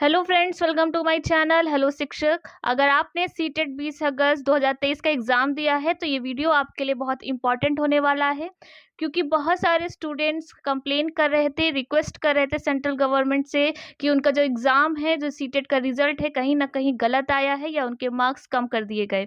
Hello friends, welcome to my channel. Hello शिक्षक, अगर आपने सीटेट 20 अगस्त 2023 का एग्ज़ाम दिया है तो ये वीडियो आपके लिए बहुत इंपॉर्टेंट होने वाला है, क्योंकि बहुत सारे स्टूडेंट्स कंप्लेन कर रहे थे, रिक्वेस्ट कर रहे थे सेंट्रल गवर्नमेंट से कि उनका जो एग्ज़ाम है, जो सीटेट का रिजल्ट है, कहीं ना कहीं गलत आया है या उनके मार्क्स कम कर दिए गए।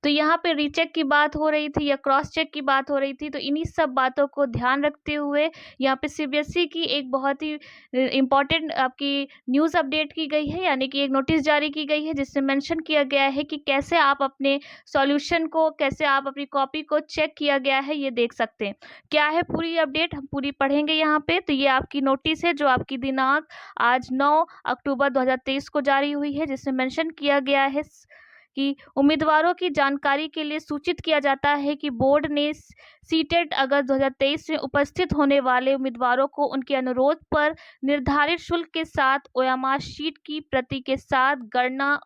तो यहाँ पे रीचेक की बात हो रही थी या क्रॉस चेक की बात हो रही थी। तो इन्हीं सब बातों को ध्यान रखते हुए यहाँ पे सीबीएसई की एक बहुत ही इम्पॉर्टेंट आपकी न्यूज़ अपडेट की गई है, यानी कि एक नोटिस जारी की गई है जिसमें मेंशन किया गया है कि कैसे आप अपने सॉल्यूशन को, कैसे आप अपनी कॉपी को चेक किया गया है, ये देख सकते हैं। क्या है पूरी अपडेट, हम पूरी पढ़ेंगे यहाँ पे। तो ये आपकी नोटिस है जो आपकी दिनांक आज 9 अक्टूबर 2023 को जारी हुई है, जिसमें मेंशन किया गया है कि उम्मीदवारों की जानकारी के लिए सूचित किया जाता है कि बोर्ड ने सीटेट अगस्त 2023 में उपस्थित होने वाले उम्मीदवारों को उनके अनुरोध पर निर्धारित शुल्क के साथ ओएमआर शीट की प्रति के साथ गणना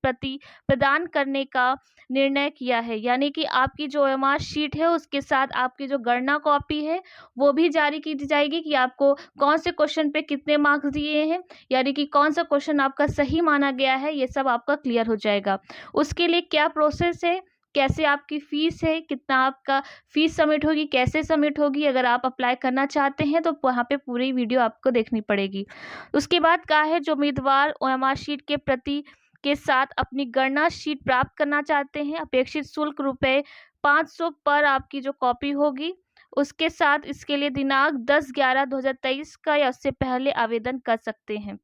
प्रति प्रदान करने का निर्णय किया है। यानी कि आपकी जो ओएमआर शीट है उसके साथ आपकी जो गणना कॉपी है वो भी जारी की जाएगी कि आपको कौन से क्वेश्चन पे कितने मार्क्स दिए हैं, यानी कि कौन सा क्वेश्चन आपका सही माना गया है, ये सब आपका क्लियर हो जाएगा। उसके लिए क्या प्रोसेस है, कैसे आपकी फ़ीस है, कितना आपका फ़ीस सबमिट होगी, कैसे सबमिट होगी, अगर आप अप्लाई करना चाहते हैं तो वहाँ पे पूरी वीडियो आपको देखनी पड़ेगी। उसके बाद क्या है, जो उम्मीदवार ओएमआर शीट के प्रति के साथ अपनी गणना शीट प्राप्त करना चाहते हैं, अपेक्षित शुल्क रुपये 500 पर आपकी जो कॉपी होगी, उसके साथ इसके लिए दिनांक 10/11/2023 का या उससे पहले आवेदन कर सकते हैं।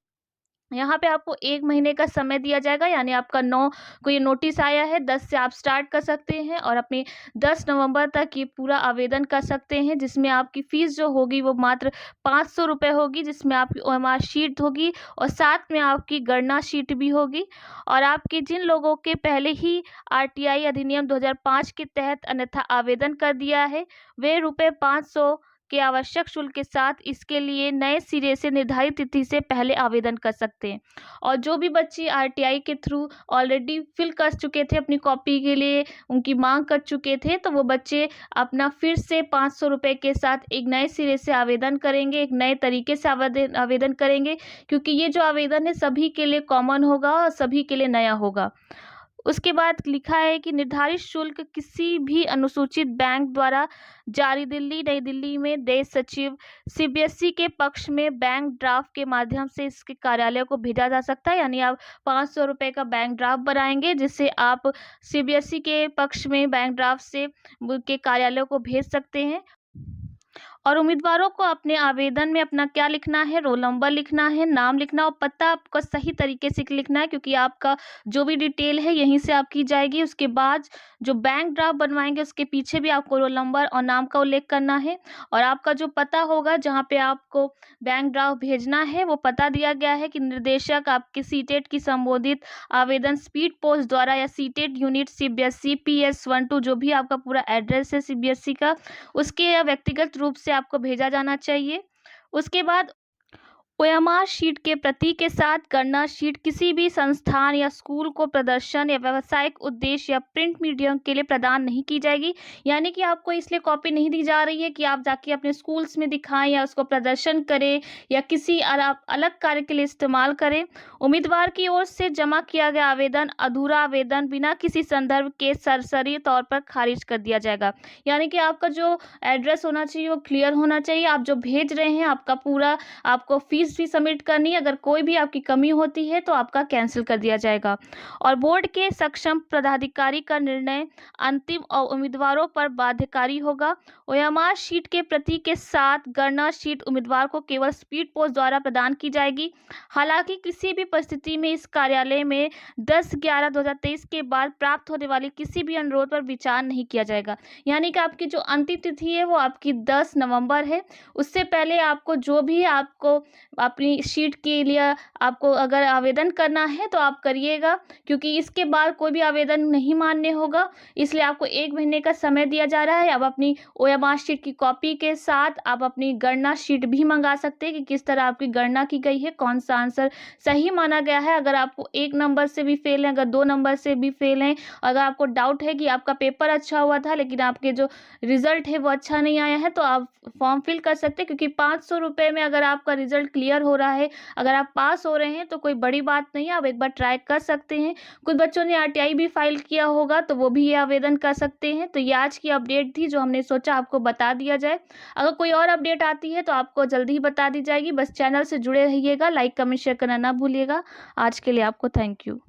यहाँ पे आपको 1 महीने का समय दिया जाएगा, यानी आपका 9 को ये नोटिस आया है, 10 से आप स्टार्ट कर सकते हैं और अपने 10 नवंबर तक ये पूरा आवेदन कर सकते हैं, जिसमें आपकी फ़ीस जो होगी वो मात्र 500 रुपये होगी, जिसमें आपकी ओएमआर शीट होगी और साथ में आपकी गणना शीट भी होगी। और आपके जिन लोगों के पहले ही आरटीआई अधिनियम 2005 के तहत अन्यथा आवेदन कर दिया है, वे रुपये 500 के आवश्यक शुल्क के साथ इसके लिए नए सिरे से निर्धारित तिथि से पहले आवेदन कर सकते हैं। और जो भी बच्चे आरटीआई के थ्रू ऑलरेडी फिल कर चुके थे, अपनी कॉपी के लिए उनकी मांग कर चुके थे, तो वो बच्चे अपना फिर से 500 रुपये के साथ एक नए सिरे से आवेदन करेंगे, एक नए तरीके से आवेदन करेंगे, क्योंकि ये जो आवेदन है सभी के लिए कॉमन होगा और सभी के लिए नया होगा। उसके बाद लिखा है कि निर्धारित शुल्क किसी भी अनुसूचित बैंक द्वारा जारी दिल्ली, नई दिल्ली में देश सचिव सीबीएसई के पक्ष में बैंक ड्राफ्ट के माध्यम से इसके कार्यालय को भेजा जा सकता है। यानी आप 500 रुपये का बैंक ड्राफ्ट बनाएंगे, जिससे आप सीबीएसई के पक्ष में बैंक ड्राफ्ट से के कार्यालय को भेज सकते हैं। और उम्मीदवारों को अपने आवेदन में अपना क्या लिखना है, रोल नंबर लिखना है, नाम लिखना और पता आपका सही तरीके से लिखना है, क्योंकि आपका जो भी डिटेल है यहीं से आप की जाएगी। उसके बाद जो बैंक ड्राफ्ट बनवाएंगे उसके पीछे भी आपको रोल नंबर और नाम का उल्लेख करना है। और आपका जो पता होगा जहाँ पे आपको बैंक ड्राफ्ट भेजना है, वो पता दिया गया है कि निर्देशक आपके सीटेट की संबोधित आवेदन स्पीड पोस्ट द्वारा या सीटेट यूनिट सीबीएसई PS12 जो भी आपका पूरा एड्रेस है सीबीएसई का, उसके व्यक्तिगत रूप से आपको भेजा जाना चाहिए। उसके बाद ओएमआर शीट के प्रति के साथ गणना शीट किसी भी संस्थान या स्कूल को प्रदर्शन या व्यावसायिक उद्देश्य या प्रिंट मीडियम के लिए प्रदान नहीं की जाएगी। यानी कि आपको इसलिए कॉपी नहीं दी जा रही है कि आप जाके अपने स्कूल्स में दिखाएं या उसको प्रदर्शन करें या किसी अलग कार्य के लिए इस्तेमाल करें। उम्मीदवार की ओर से जमा किया गया आवेदन अधूरा आवेदन बिना किसी संदर्भ के सरसरी तौर पर खारिज कर दिया जाएगा। यानी कि आपका जो एड्रेस होना चाहिए वो क्लियर होना चाहिए। आप जो भेज रहे हैं आपका पूरा, आपको फीस भी सबमिट करनी है, अगर कोई भी आपकी कमी होती है तो आपका कैंसिल कर दिया जाएगा। और बोर्ड के सक्षम पदाधिकारी का निर्णय अंतिम और उम्मीदवारों पर बाध्यकारी होगा। ओएमआर शीट के प्रति के साथ गणना शीट उम्मीदवार को केवल स्पीड पोस्ट द्वारा प्रदान की जाएगी। हालांकि किसी भी परिस्थिति में इस कार्यालय में 10/11/2023 के बाद प्राप्त होने वाली किसी भी अनुरोध पर विचार नहीं किया जाएगा। यानी कि आपकी जो अंतिम तिथि है वो आपकी 10 नवंबर है। उससे पहले आपको जो भी आपको अपनी शीट के लिए आपको अगर आवेदन करना है तो आप करिएगा, क्योंकि इसके बाद कोई भी आवेदन नहीं मान्य होगा। इसलिए आपको 1 महीने का समय दिया जा रहा है। अब अपनी मार्कशीट की कॉपी के साथ आप अपनी गणना शीट भी मंगा सकते हैं कि किस तरह आपकी गणना की गई है, कौन सा आंसर सही माना गया है। अगर आप 1 नंबर से भी फेल हैं, अगर 2 नंबर से भी फेल हैं, अगर आपको डाउट है कि आपका पेपर अच्छा हुआ था लेकिन आपके जो रिजल्ट है वो अच्छा नहीं आया है, तो आप फॉर्म फिल कर सकते हैं, क्योंकि 500 रुपये में अगर आपका रिजल्ट क्लियर हो रहा है, अगर आप पास हो रहे हैं तो कोई बड़ी बात नहीं है, आप एक बार ट्राई कर सकते हैं। कुछ बच्चों ने आरटीआई भी फाइल किया होगा तो वो भी ये आवेदन कर सकते हैं। तो ये आज की अपडेट थी जो हमने सोचा आपको बता दिया जाए। अगर कोई और अपडेट आती है तो आपको जल्दी ही बता दी जाएगी। बस चैनल से जुड़े रहिएगा, लाइक कमेंट शेयर करना ना भूलिएगा। आज के लिए आपको थैंक यू।